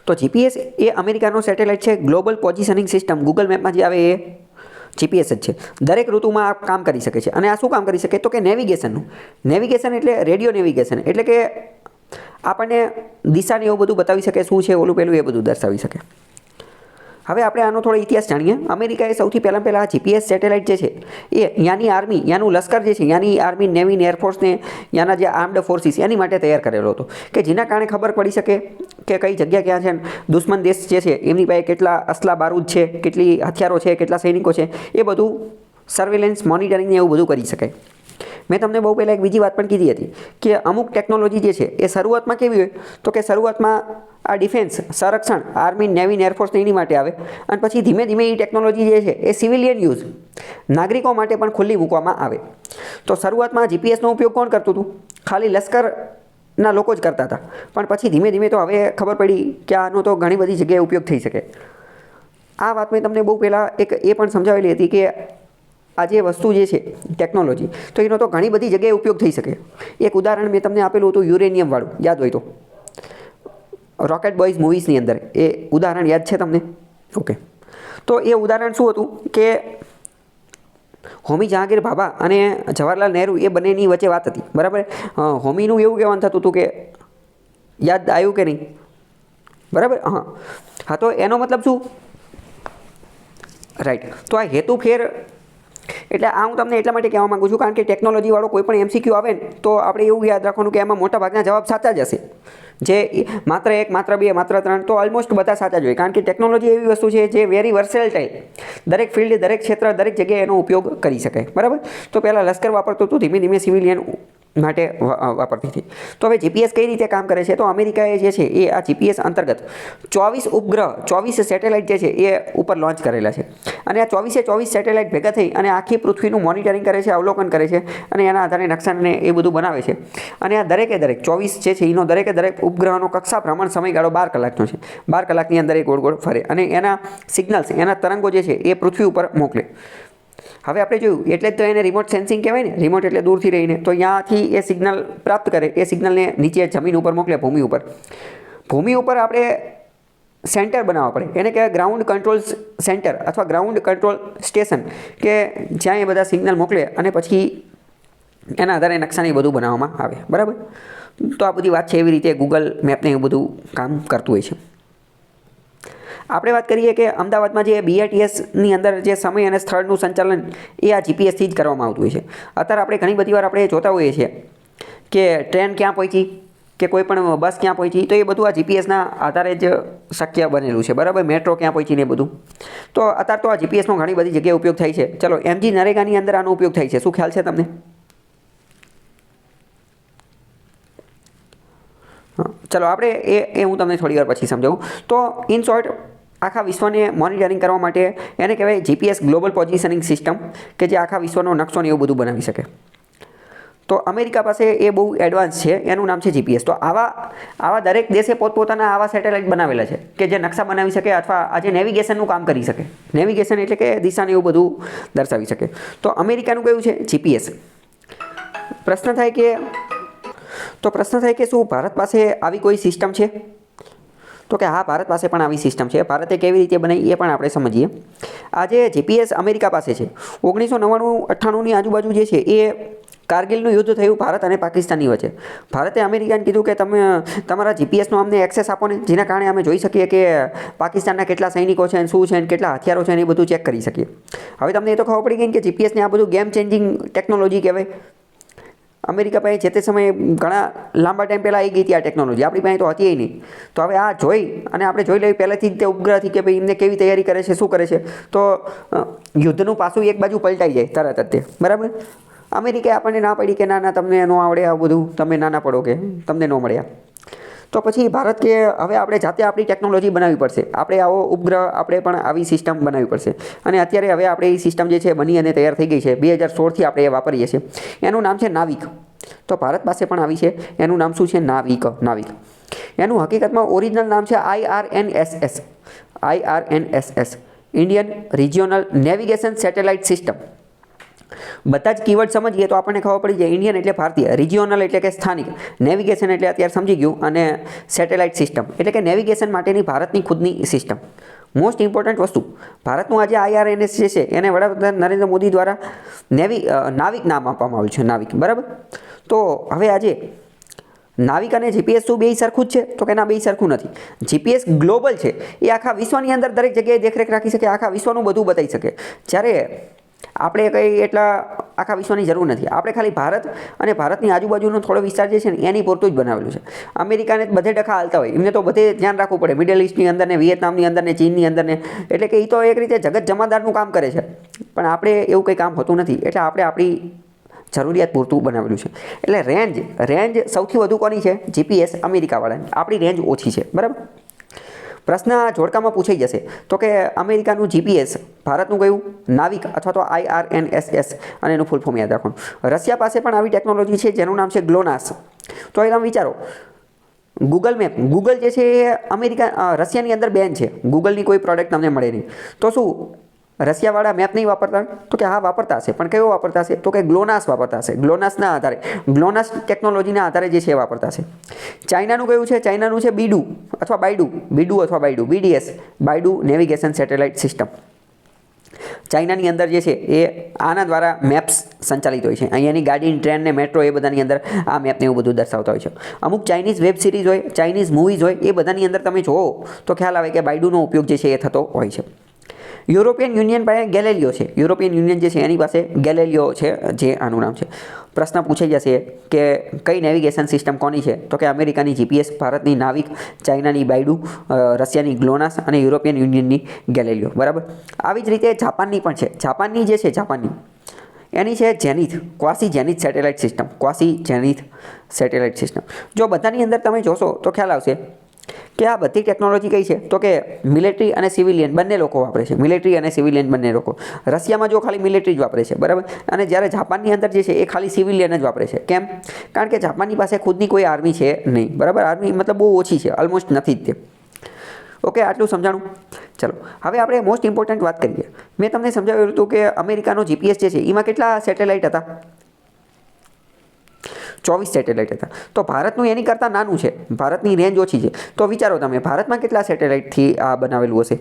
તો જીપીએસ એ અમેરિકાનો સેટેલાઇટ છે, global positioning system, Google મેપમાં જે આવે એ જીપીએસ જ છે. દરેક ઋતુમાં આ કામ કરી શકે છે. અને આ શું કામ કરી શકે? તો કે નેવિગેશનનું. નેવિગેશન એટલે રેડિયો નેવિગેશન, એટલે કે આપણને દિશાને એવું બધું બતાવી શકે, શું છે ઓલું પેલું એ બધું દર્શાવી શકે. હવે આપણે આનો થોડો ઇતિહાસ જાણીએ. અમેરિકાએ સૌથી પહેલાં આ જીપીએસ સેટેલાઇટ જે છે એ ત્યાંની આર્મી, ત્યાંનું લશ્કર જે છે, ત્યાંની આર્મી, નેવી, એરફોર્સને, ત્યાંના જે આર્મ્ડ ફોર્સિસ એની માટે તૈયાર કરેલો હતો, કે જેના કારણે ખબર પડી શકે કે કઈ જગ્યા ક્યાં છે, દુશ્મન દેશ જે છે એમની પાસે કેટલા અસલા બારૂદ છે, કેટલી હથિયારો છે, કેટલા સૈનિકો છે, એ બધું સર્વેલન્સ, મોનિટરિંગ એવું બધું કરી શકાય. મેં તમને બહુ પહેલાં એક બીજી વાત પણ કીધી હતી કે અમુક ટેકનોલોજી જે છે એ શરૂઆતમાં કેવી હોય, તો કે શરૂઆતમાં આ ડિફેન્સ, સંરક્ષણ, આર્મી, નેવી, એરફોર્સને એની માટે આવે, અને પછી ધીમે ધીમે એ ટેકનોલોજી જે છે એ સિવિલિયન યુઝ, નાગરિકો માટે પણ ખુલ્લી મૂકવામાં આવે. તો શરૂઆતમાં જીપીએસનો ઉપયોગ કોણ કરતું હતું? ખાલી લશ્કરના લોકો જ કરતા હતા. પણ પછી ધીમે ધીમે તો હવે ખબર પડી કે આનો તો ઘણી બધી જગ્યાએ ઉપયોગ થઈ શકે. આ વાત મેં તમને બહુ પહેલાં એક એ પણ સમજાવેલી હતી કે આ જે વસ્તુ જે છે ટેકનોલોજી, તો એનો તો ઘણી બધી જગ્યાએ ઉપયોગ થઈ શકે. એક ઉદાહરણ મેં તમને આપેલું હતું યુરેનિયમવાળું, યાદ હોય તો, રોકેટ બોયઝ મૂવીઝની અંદર એ ઉદાહરણ યાદ છે તમને? ઓકે. તો એ ઉદાહરણ શું હતું કે હોમી જહાંગીર ભાભા અને જવાહરલાલ નહેરુ એ બંનેની વચ્ચે વાત હતી, બરાબર? હોમીનું એવું કહેવાનું થતું હતું કે યાદ આવ્યું કે નહીં, બરાબર? હા, તો એનો મતલબ શું? રાઈટ. તો આ હેતુ ફેર, એટલે આ હું તમને એટલા માટે કહેવા માગું છું કારણ કે ટેકનોલોજીવાળો કોઈ પણ MCQ આવે ને તો આપણે એવું યાદ રાખવાનું કે એમાં મોટા ભાગના જવાબ સાચા જ હશે. જે માત્ર 1, માત્ર 2, માત્ર 3 તો ઓલમોસ્ટ બધા સાચા જ હોય, કારણ કે ટેકનોલોજી એવી વસ્તુ છે જે વેરી વર્સેટાઇલ, દરેક ફિલ્ડ, દરેક ક્ષેત્ર, દરેક જગ્યાએ એનો ઉપયોગ કરી શકાય, બરાબર? તો પહેલાં લશ્કર વાપરતું હતું, ધીમે ધીમે સિવિલિયન માટે વાપરતી હતી. તો હવે જીપીએસ કઈ રીતે કામ કરે છે? તો અમેરિકાએ જે છે એ આ જીપીએસ અંતર્ગત 24 ઉપગ્રહ, 24 સેટેલાઇટ જે છે એ ઉપર લોન્ચ કરેલા છે. અને આ 24 સેટેલાઇટ ભેગા થઈ અને આખી પૃથ્વીનું મોનિટરિંગ કરે છે, અવલોકન કરે છે, અને એના આધારે નકશાને એ બધું બનાવે છે. અને આ દરેકે દરેક 24 જે છે એનો દરેકે દરેક ઉપગ્રહનો કક્ષા ભ્રમણ સમયગાળો 12 કલાકનો છે. 12 કલાકની અંદર એ ગોળ ગોળ ફરે અને એના સિગ્નલ્સ, એના તરંગો જે છે એ પૃથ્વી ઉપર મોકલે. હવે આપણે જોયું એટલે જ તો એને રિમોટ સેન્સિંગ કહેવાય ને. રિમોટ એટલે દૂરથી રહીને, તો ત્યાંથી એ સિગ્નલ પ્રાપ્ત કરે, એ સિગ્નલને નીચે જમીન ઉપર મોકલે, ભૂમિ ઉપર. ભૂમિ ઉપર આપણે સેન્ટર બનાવવા પડે, એને કહેવાય ગ્રાઉન્ડ કંટ્રોલ સેન્ટર અથવા ગ્રાઉન્ડ કંટ્રોલ સ્ટેશન, કે જ્યાં એ બધા સિગ્નલ મોકલે અને પછી એના આધારે નકશાને બધું બનાવવામાં આવે, બરાબર? તો આ બધી વાત છે, એવી રીતે ગૂગલ મેપને એવું બધું કામ કરતું હોય છે. આપણે વાત કરીએ કે અમદાવાદમાં જે BRTSની અંદર જે સમય અને સ્થળનું સંચાલન એ આ જીપીએસથી જ કરવામાં આવતું હોય છે. અત્યારે આપણે ઘણી બધી વાર આપણે જોતા હોઈએ છીએ કે ટ્રેન ક્યાં પહોંચી, કે કોઈ પણ બસ ક્યાં પહોંચી, તો એ બધું આ જીપીએસના આધારે જ શક્ય બનેલું છે, બરાબર? મેટ્રો ક્યાં પહોંચી ને એ બધું. તો અત્યારે તો આ જીપીએસનો ઘણી બધી જગ્યાએ ઉપયોગ થાય છે. ચલો, MG નરેગાની અંદર આનો ઉપયોગ થાય છે. શું ખ્યાલ છે તમને? ચલો, આપણે એ હું તમને થોડી વાર પછી સમજાવું. તો ઇન શોર્ટ, આખા વિશ્વને મોનિટરિંગ કરવા માટે એને કહેવાય જીપીએસ, ગ્લોબલ પોઝિશનિંગ સિસ્ટમ, કે જે આખા વિશ્વનો નકશો ને એવું બધું બનાવી શકે. તો અમેરિકા પાસે એ બહુ એડવાન્સ છે, એનું નામ છે જીપીએસ. તો આવા દરેક દેશે પોતપોતાના આવા સેટેલાઇટ બનાવેલા છે કે જે નકશા બનાવી શકે અથવા આજે નેવિગેશનનું કામ કરી શકે. નેવિગેશન એટલે કે દિશાને એવું બધું દર્શાવી શકે. તો અમેરિકાનું કયું છે? જીપીએસ. પ્રશ્ન થાય કે શું ભારત પાસે આવી કોઈ સિસ્ટમ છે? તો કે હા, ભારત પાસે પણ આવી સિસ્ટમ છે. ભારતે કેવી રીતે બનાવી એ પણ આપણે સમજીએ. આજે જીપીએસ અમેરિકા પાસે છે. 1999-98ની આજુબાજુ જે છે એ કારગિલનું યુદ્ધ થયું ભારત અને પાકિસ્તાનની વચ્ચે. ભારતે અમેરિકાને કીધું કે તમે તમારા જીપીએસનો અમને એક્સેસ આપો ને, જેના કારણે અમે જોઈ શકીએ કે પાકિસ્તાનના કેટલા સૈનિકો છે, શું છે, કેટલા હથિયારો છે, એ બધું ચેક કરી શકીએ. હવે તમને એ તો ખબર પડી ગઈ કે જીપીએસને આ બધું ગેમ ચેન્જિંગ ટેકનોલોજી કહેવાય. અમેરિકા પાસે જે તે સમયે ઘણા લાંબા ટાઈમ પહેલાં આવી ગઈ હતી આ ટેકનોલોજી, આપણી પાસે તો હતી નહીં. તો હવે આ જોઈ અને આપણે જોઈ લઈએ પહેલેથી જ તે ઉપગ્રહથી કે ભાઈ એમને કેવી તૈયારી કરે છે, શું કરે છે, તો યુદ્ધનું પાછું એક બાજુ પલટાઈ જાય તરત જ તે, બરાબર? અમેરિકાએ આપણને ના પડી કે ના તમને ન આવડે આ બધું, તમે ના પડો કે તમને ન મળ્યા. તો પછી ભારત કે હવે આપણે જાતે આપણી ટેકનોલોજી બનાવવી પડશે. આપણે આવો ઉપગ્રહ, આપણે પણ આવી સિસ્ટમ બનાવવી પડશે. અને અત્યારે હવે આપણે એ સિસ્ટમ જે છે બની અને તૈયાર થઈ ગઈ છે. 2016થી આપણે એ વાપરીએ છીએ. એનું નામ છે નાવિક. તો ભારત પાસે પણ આવી છે. એનું નામ શું છે? નાવિક. એનું હકીકતમાં ઓરિજિનલ નામ છે IRNSS, Indian regional navigation satellite system. બધા જ કીવર્ડ સમજીએ તો આપણને ખબર પડી જાય. ઇન્ડિયન એટલે ભારતીય, રિજિયોનલ એટલે કે સ્થાનિક, નેવિગેશન એટલે અત્યારે સમજી ગયું, અને સેટેલાઇટ સિસ્ટમ એટલે કે નેવિગેશન માટેની ભારતની ખુદની સિસ્ટમ. મોસ્ટ ઇમ્પોર્ટન્ટ વસ્તુ, ભારતનું આજે IRNS જે છે એને વડાપ્રધાન નરેન્દ્ર મોદી દ્વારા નાવિક નામ આપવામાં આવ્યું છે, નાવિક. બરાબર. તો હવે આજે નાવિક અને જીપીએસ શું બે સરખું જ છે? તો કે ના, બે સરખું નથી. જીપીએસ ગ્લોબલ છે, એ આખા વિશ્વની અંદર દરેક જગ્યાએ દેખરેખ રાખી શકે, આખા વિશ્વનું બધું બતાવી શકે. જ્યારે આપણે કંઈ એટલા આખા વિશ્વની જરૂર નથી. આપણે ખાલી ભારત અને ભારતની આજુબાજુનો થોડો વિસ્તાર જે છે ને એની પૂરતું જ બનાવેલું છે. અમેરિકાને બધે ડખા હાલતા હોય, એમને તો બધે ધ્યાન રાખવું પડે, મિડલ ઇસ્ટની અંદર ને વિયેતનામની અંદર ને ચીનની અંદર ને, એટલે કે એ તો એક રીતે જગત જમાદારનું કામ કરે છે. પણ આપણે એવું કંઈ કામ હોતું નથી, એટલે આપણે આપણી જરૂરિયાત પૂરતું બનાવેલું છે. એટલે રેન્જ સૌથી વધુ કોની છે? જીપીએસ અમેરિકાવાળાની. આપણી રેન્જ ઓછી છે. બરાબર. પ્રશ્ન જોડકામાં પૂછાઈ જશે તો કે અમેરિકાનું જીપીએસ, ભારતનું કયું? નાવિક અથવા તો IRNSS, અને એનું ફૂલ ફોર્મ યાદ રાખવાનું. રશિયા પાસે પણ આવી ટેકનોલોજી છે જેનું નામ છે ગ્લોનાસ. તો એ તમે વિચારો, ગૂગલ મેપ, ગૂગલ જે છે એ રશિયાની અંદર બેન છે. ગૂગલની કોઈ પ્રોડક્ટ તમને મળે નહીં. તો શું રશિયાવાળા મેપ નહીં વાપરતા? તો કે હા, વાપરતા હશે, પણ કયો વાપરતા હશે? તો કે ગ્લોનાસ વાપરતા હશે. ગ્લોનાસના આધારે, ગ્લોનાસ ટેકનોલોજીના આધારે જે છે એ વાપરતા હશે. ચાઇનાનું કયું છે? ચાઇનાનું છે બીડુ અથવા બાયડુ, BDS, બાયડુ નેવિગેશન સેટેલાઇટ સિસ્ટમ. ચાઇનાની અંદર જે છે એ આના દ્વારા મેપ્સ સંચાલિત હોય છે. અહીંયાની ગાડી, ટ્રેન ને મેટ્રો એ બધાની અંદર આ મેપને એવું બધું દર્શાવતા હોય છે. અમુક ચાઇનીઝ વેબ સિરીઝ હોય, ચાઇનીઝ મૂવીઝ હોય, એ બધાની અંદર તમે જુઓ તો ખ્યાલ આવે કે બાયડુનો ઉપયોગ જે છે એ થતો હોય છે. યુરોપિયન યુનિયન પાસે ગેલેલિયો છે. યુરોપિયન યુનિયન જે છે એની પાસે ગેલેલિયો છે, જે આનું નામ છે. પ્રશ્ન પૂછાઈ જશે કે કઈ નેવિગેશન સિસ્ટમ કોની છે? તો કે અમેરિકાની જીપીએસ, ભારતની નાવિક, ચાઇનાની બાયડુ, રશિયાની ગ્લોનાસ અને યુરોપિયન યુનિયનની ગેલેલિયો. બરાબર. આવી જ રીતે જાપાનની પણ છે. જાપાનની જે છે, જાપાનની એની છે zenith, quasi zenith satellite system. Quasi zenith satellite system. જો બધાની અંદર તમે જોશો તો ખ્યાલ આવશે કે આ બધી ટેકનોલોજી કઈ છે? તો કે મિલિટરી અને સિવિલિયન બંને લોકો વાપરે છે. મિલિટરી અને સિવિલિયન બંને લોકો. રશિયામાં જો ખાલી મિલિટરી જ વાપરે છે. બરાબર. અને જ્યારે જાપાનની અંદર જે છે એ ખાલી સિવિલિયન જ વાપરે છે. કેમ? કારણ કે જાપાનની પાસે ખુદની કોઈ આર્મી છે નહીં. બરાબર. આર્મી મતલબ બહુ ઓછી છે, ઓલમોસ્ટ નથી જ તે. ઓકે, આટલું સમજાણું. ચલો, હવે આપણે મોસ્ટ ઇમ્પોર્ટન્ટ વાત કરીએ. મેં તમને સમજાવ્યું હતું કે અમેરિકાનો જીપીએસ જે છે એમાં કેટલા સેટેલાઇટ હતા? 24 સેટેલાઇટ હતા. તો ભારતનું એની કરતાં નાનું છે, ભારતની રેન્જ ઓછી છે. તો વિચારો તમે, ભારતમાં કેટલા સેટેલાઇટથી આ બનાવેલું હશે?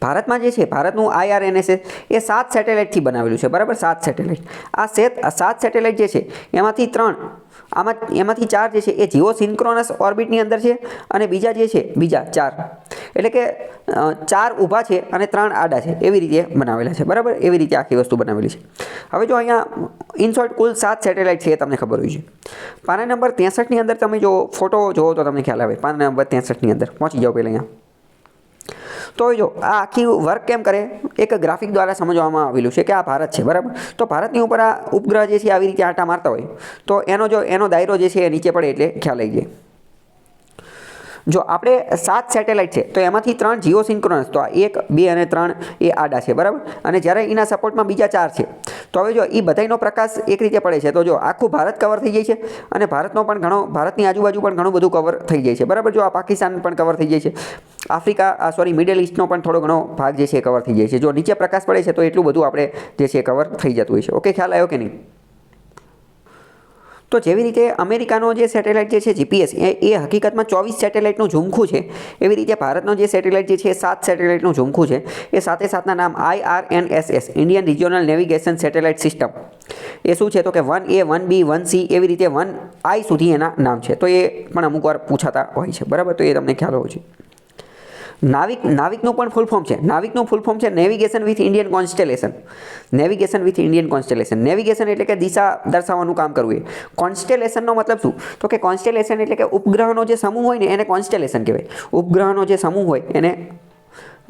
ભારતમાં જે છે, ભારતનું IRNS એ 7 સેટેલાઇટથી બનાવેલું છે. બરાબર. 7 સેટેલાઇટ. આ 7 સેટેલાઇટ જે છે એમાંથી 3, એમાંથી 4 જે છે એ જીઓ સિન્ક્રોનસ ઓર્બિટની અંદર છે, અને બીજા જે છે, બીજા 4 એટલે કે 4 ઊભા છે અને 3 આડા છે, એવી રીતે બનાવેલા છે. બરાબર. એવી રીતે આખી વસ્તુ બનાવેલી છે. હવે જો અહીંયા ઇન શોર્ટ કુલ 7 સેટેલાઇટ છે એ તમને ખબર હોય છે. પાના નંબર 63ની અંદર તમે જો ફોટો જોવો તો તમને ખ્યાલ આવે. પાના નંબર 63ની અંદર પહોંચી જાઓ પહેલાં અહીંયા. તો જો આ આખી વર્ક કેમ કરે, એક ગ્રાફિક દ્વારા સમજવામાં આવેલું છે કે આ ભારત છે. બરાબર. તો ભારતની ઉપર આ ઉપગ્રહ જે છે આવી રીતે આંટા મારતા હોય તો એનો દાયરો જે છે એ નીચે પડે એટલે ખ્યાલ આવી જાય. જો આપણે 7 સેટેલાઇટ છે તો એમાંથી 3 જીઓ સિન્ક્રોનસ, તો આ 1, 2 અને 3 એ આડા છે. બરાબર. અને જ્યારે એના સપોર્ટમાં બીજા 4 છે. તો હવે જો એ બધાનો પ્રકાશ એક રીતે પડે છે તો જો આખું ભારત કવર થઈ જાય છે, અને ભારતની આજુબાજુ પણ ઘણું બધું કવર થઈ જાય છે. બરાબર. જો આ પાકિસ્તાન પણ કવર થઈ જાય છે, આફ્રિકા મિડલ ઇસ્ટનો પણ થોડો ઘણો ભાગ જે છે એ કવર થઈ જાય છે. જો નીચે પ્રકાશ પડે છે તો એટલું બધું આપણે જે છે કવર થઈ જતું હોય છે. ઓકે, ખ્યાલ આવ્યો કે નહીં? તો જેવી રીતે અમેરિકાનો જે સેટેલાઇટ જે છે જીપીએસ એ હકીકતમાં 24 સેટેલાઇટનું ઝુમખું છે, એવી રીતે ભારતનો જે સેટેલાઇટ જે છે એ 7 સેટેલાઇટનું ઝુમખું છે. એ સાથે સાથના નામ IRNSS, Indian regional navigation satellite system. એ શું છે? તો કે 1A, 1B, 1C એવી રીતે 1I સુધી એના નામ છે. તો એ પણ અમુક વાર પૂછાતા હોય છે. બરાબર. તો એ તમને ખ્યાલ હોવો જોઈએ. નાવિકનું પણ ફૂલ ફોર્મ છે. નાવિકનું ફૂલ ફોર્મ છે navigation with Indian constellation. Navigation with Indian constellation. Navigation એટલે કે દિશા દર્શાવવાનું કામ કરવું. એ કોન્સ્ટેલેશનનો મતલબ શું? તો કે કોન્સ્ટેલેશન એટલે કે ઉપગ્રહનો જે સમૂહ હોય ને એને કોન્સ્ટેલેશન કહેવાય. ઉપગ્રહનો જે સમૂહ હોય એને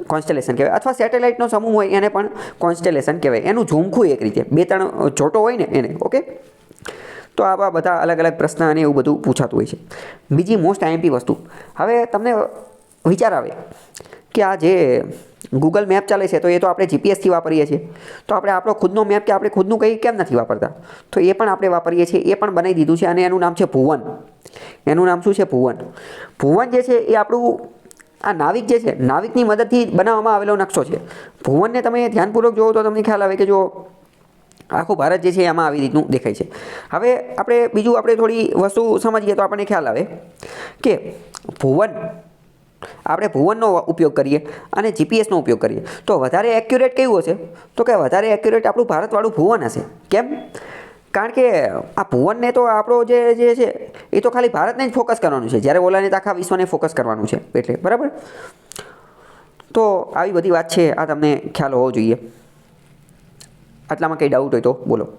કોન્સ્ટેલેશન કહેવાય, અથવા સેટેલાઇટનો સમૂહ હોય એને પણ કોન્સ્ટેલેશન કહેવાય. એનું ઝુમખું એક રીતે 2-3 જોટો હોય ને એને. ઓકે. તો આવા બધા અલગ અલગ પ્રશ્ન અને એવું બધું પૂછાતું હોય છે. બીજી મોસ્ટ IMP વસ્તુ, હવે તમને વિચાર આવે કે આ જે ગૂગલ મેપ ચાલે છે તો એ તો આપણે જીપીએસથી વાપરીએ છીએ, તો આપણે આપણો ખુદનો મેપ કે આપણે ખુદનું કંઈ કેમ નથી વાપરતા? તો એ પણ આપણે વાપરીએ છીએ. એ પણ બનાવી દીધું છે અને એનું નામ છે ભુવન. એનું નામ શું છે? ભુવન. ભુવન જે છે એ આપણું આ નાવિક જે છે નાવિકની મદદથી બનાવવામાં આવેલો નકશો છે. ભુવનને તમે ધ્યાનપૂર્વક જુઓ તો તમને ખ્યાલ આવે કે જો આખું ભારત જે છે એમાં આવી રીતનું દેખાય છે. હવે આપણે થોડી વસ્તુ સમજીએ તો આપણને ખ્યાલ આવે કે આપણે ભુવનનો ઉપયોગ કરીએ અને જીપીએસનો ઉપયોગ કરીએ તો વધારે એક્યુરેટ કયું હશે? તો કે વધારે એક્યુરેટ આપણું ભારતવાળું ભુવન હશે. કેમ? કારણ કે આ ભુવનને તો આપણો જે છે એ તો ખાલી ભારતને જ ફોકસ કરવાનું છે, જ્યારે ઓલાને તો આખા વિશ્વને ફોકસ કરવાનું છે. એટલે બરાબર. તો આવી બધી વાત છે, આ તમને ખ્યાલ હોવો જોઈએ. આટલામાં કંઈ ડાઉટ હોય તો બોલો.